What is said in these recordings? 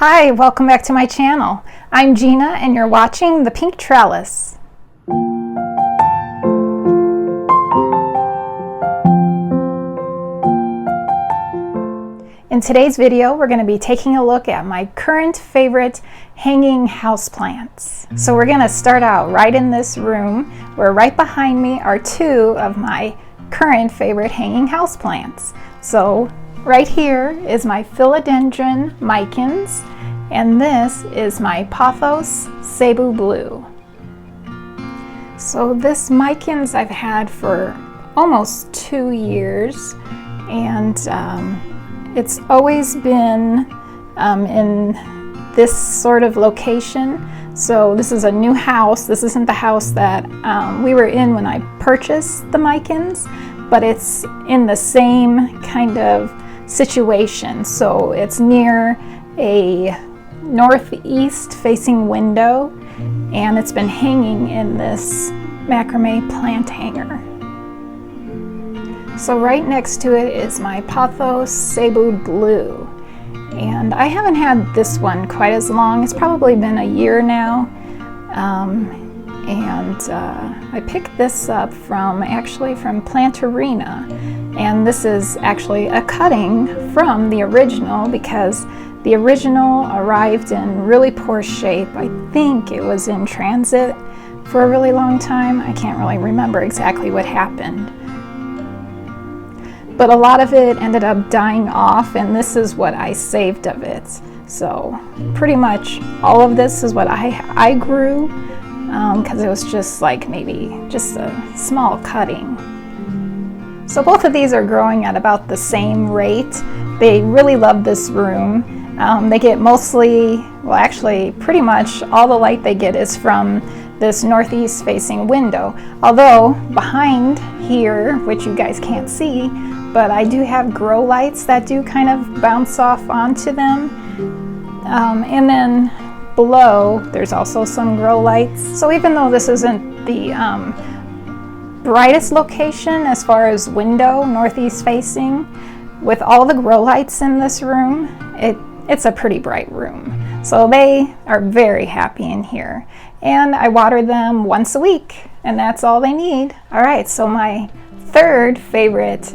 Hi, welcome back to my channel. I'm Gina and you're watching The Pink Trellis. In today's video, we're going to be taking a look at my current favorite hanging houseplants. So we're going to start out right in this room, where right behind me are two of my current favorite hanging houseplants. So right here is my Philodendron micans, and this is my Pothos Cebu blue. So this micans I've had for almost 2 years, and it's always been in this sort of location. So this is a new house. This isn't the house that we were in when I purchased the micans, but it's in the same kind of situation. So it's near a northeast facing window, and it's been hanging in this macrame plant hanger. So right next to it is my Pothos Cebu blue, and I haven't had this one quite as long. It's probably been a year now, and I picked this up from Plantarina, and this is actually a cutting from the original, because the original arrived in really poor shape. I think it was in transit for a really long time. I can't really remember exactly what happened, but a lot of it ended up dying off, and this is what I saved of it. So pretty much all of this is what I grew, because it was just like maybe just a small cutting. So both of these are growing at about the same rate. They really love this room. They get mostly, well actually pretty much all the light they get is from this northeast facing window. Although behind here, which you guys can't see, but I do have grow lights that do kind of bounce off onto them. And then below, there's also some grow lights. So even though this isn't the brightest location as far as window, northeast facing, with all the grow lights in this room, it's a pretty bright room. So they are very happy in here. And I water them once a week, and that's all they need. All right, so my third favorite,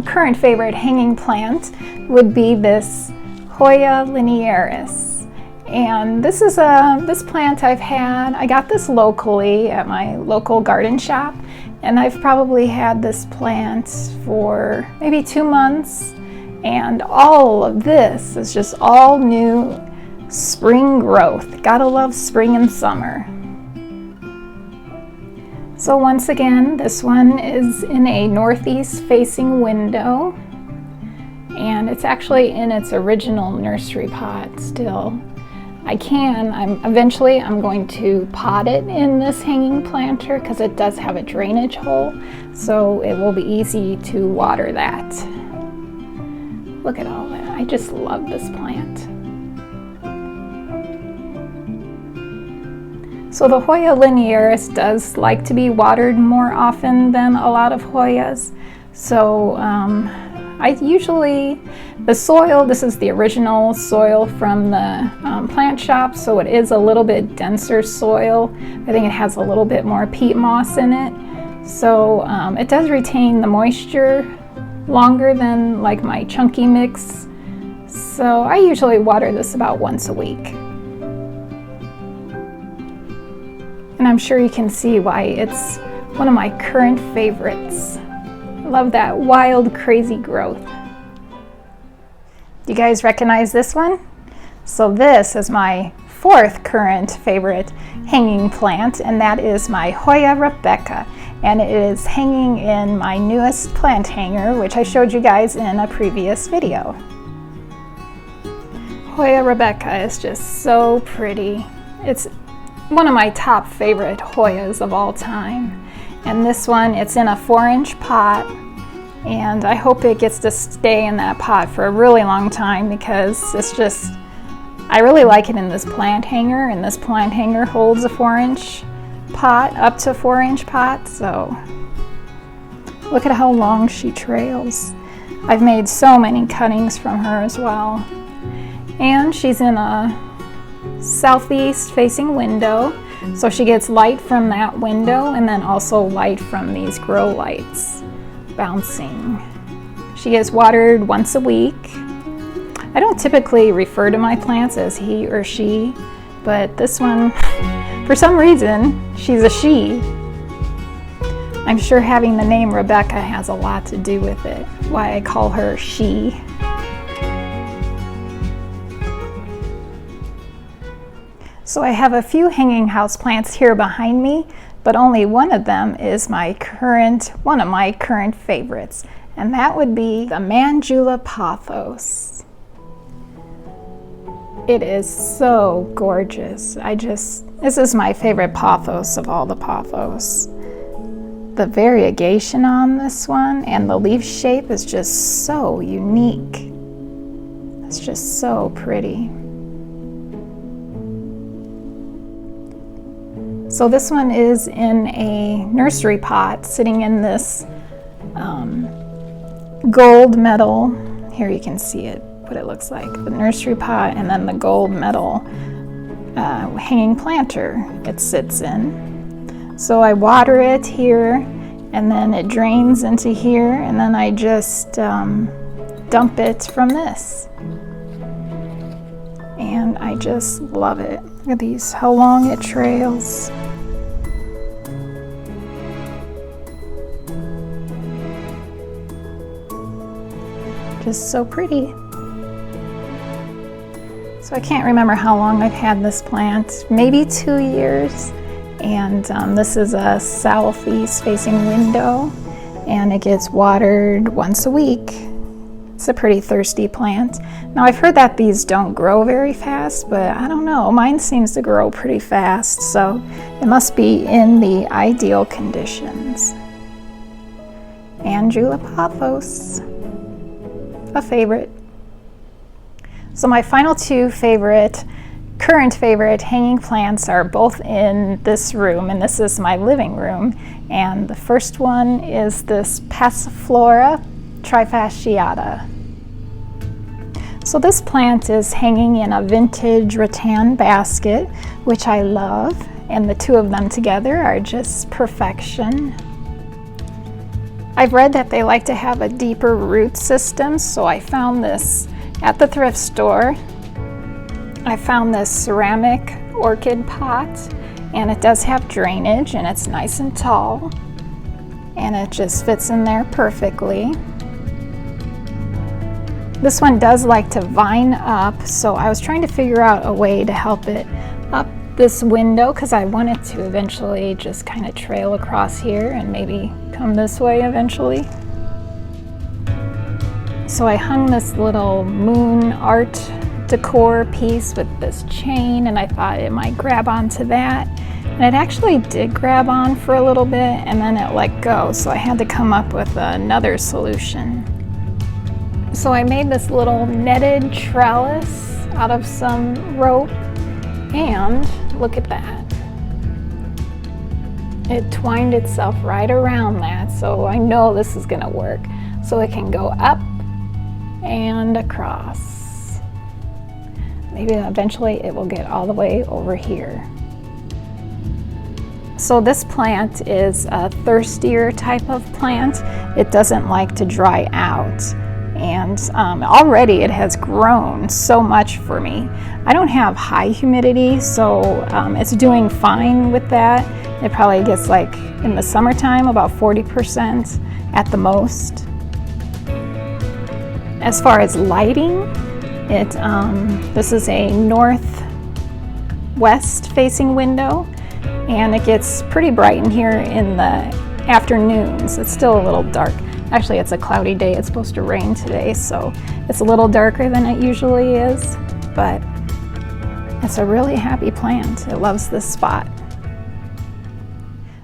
current favorite hanging plant would be this Hoya Linearis. And this is this plant I've had. I got this locally at my local garden shop, and I've probably had this plant for maybe 2 months. And all of this is just all new spring growth. Gotta love spring and summer. So once again, this one is in a northeast facing window, and it's actually in its original nursery pot still. Eventually I'm going to pot it in this hanging planter, because it does have a drainage hole, so it will be easy to water that. Look at all that. I just love this plant. So the Hoya Linearis does like to be watered more often than a lot of Hoyas. So the soil, this is the original soil from the plant shop, so it is a little bit denser soil. I think it has a little bit more peat moss in it. So it does retain the moisture longer than like my chunky mix. So I usually water this about once a week. And I'm sure you can see why it's one of my current favorites. I love that wild, crazy growth. You guys recognize this one? So this is my fourth current favorite hanging plant, and that is my Hoya Rebecca. And it is hanging in my newest plant hanger, which I showed you guys in a previous video. Hoya Rebecca is just so pretty. It's one of my top favorite Hoyas of all time. And this one, it's in a 4-inch pot, and I hope it gets to stay in that pot for a really long time, because it's just, I really like it in this plant hanger, and this plant hanger holds a 4-inch pot, up to 4-inch pot. So look at how long she trails. I've made so many cuttings from her as well. And she's in a southeast facing window, so she gets light from that window and then also light from these grow lights bouncing. She gets watered once a week. I don't typically refer to my plants as he or she, but this one, for some reason, she's a she. I'm sure having the name Rebecca has a lot to do with it, why I call her she. So I have a few hanging houseplants here behind me, but only one of them is one of my current favorites, and that would be the Mandula Pothos. It is so gorgeous. This is my favorite pothos of all the pothos. The variegation on this one and the leaf shape is just so unique. It's just so pretty. So this one is in a nursery pot sitting in this gold metal. Here you can see it, what it looks like. The nursery pot and then the gold metal hanging planter it sits in. So I water it here and then it drains into here and then I just dump it from this. And I just love it. Look at these, how long it trails. Just so pretty. So I can't remember how long I've had this plant, maybe 2 years. And this is a southeast facing window and it gets watered once a week. It's a pretty thirsty plant. Now I've heard that these don't grow very fast, but I don't know. Mine seems to grow pretty fast, so it must be in the ideal conditions. Mandula Pothos, a favorite. So my final two current favorite hanging plants are both in this room, and this is my living room. And the first one is this Passiflora Trifasciata. So this plant is hanging in a vintage rattan basket, which I love, and the two of them together are just perfection. I've read that they like to have a deeper root system, so I found this at the thrift store. I found this ceramic orchid pot, and it does have drainage, and it's nice and tall, and it just fits in there perfectly. This one does like to vine up, so I was trying to figure out a way to help it up this window because I want it to eventually just kind of trail across here and maybe come this way eventually. So I hung this little moon art decor piece with this chain, and I thought it might grab onto that. And it actually did grab on for a little bit, and then it let go, so I had to come up with another solution. So I made this little netted trellis out of some rope, and look at that. It twined itself right around that, so I know this is gonna work. So it can go up and across. Maybe eventually it will get all the way over here. So this plant is a thirstier type of plant. It doesn't like to dry out. And already it has grown so much for me. I don't have high humidity, so it's doing fine with that. It probably gets, like in the summertime, about 40% at the most. As far as lighting, this is a northwest facing window, and it gets pretty bright in here in the afternoons. It's still a little dark. Actually, it's a cloudy day. It's supposed to rain today, so it's a little darker than it usually is, but it's a really happy plant. It loves this spot.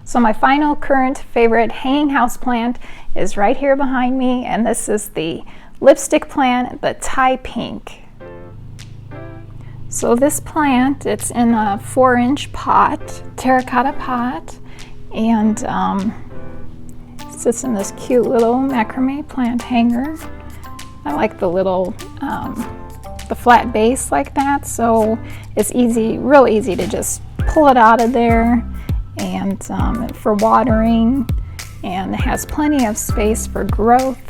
So my final current favorite hanging house plant is right here behind me, and this is the lipstick plant, the Thai pink. So this plant, it's in a 4-inch pot, terracotta pot, and sits in this cute little macrame plant hanger. I like the little the flat base like that, so it's easy, real easy to just pull it out of there, and for watering, and it has plenty of space for growth.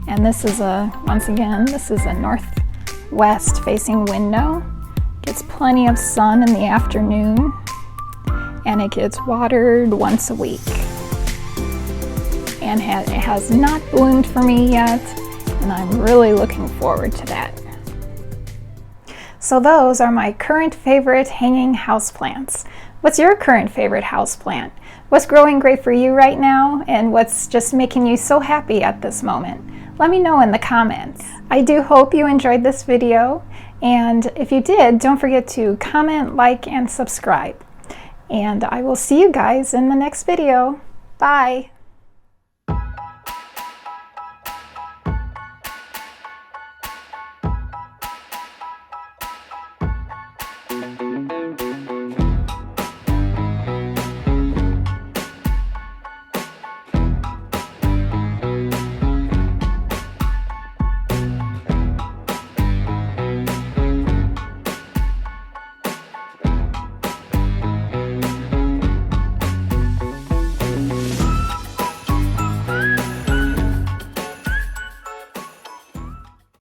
And this is once again, this is a northwest facing window. Gets plenty of sun in the afternoon, and it gets watered once a week. And it has not bloomed for me yet, and I'm really looking forward to that. So those are my current favorite hanging houseplants. What's your current favorite houseplant? What's growing great for you right now, and what's just making you so happy at this moment? Let me know in the comments. I do hope you enjoyed this video, and if you did, don't forget to comment, like, and subscribe. And I will see you guys in the next video. Bye!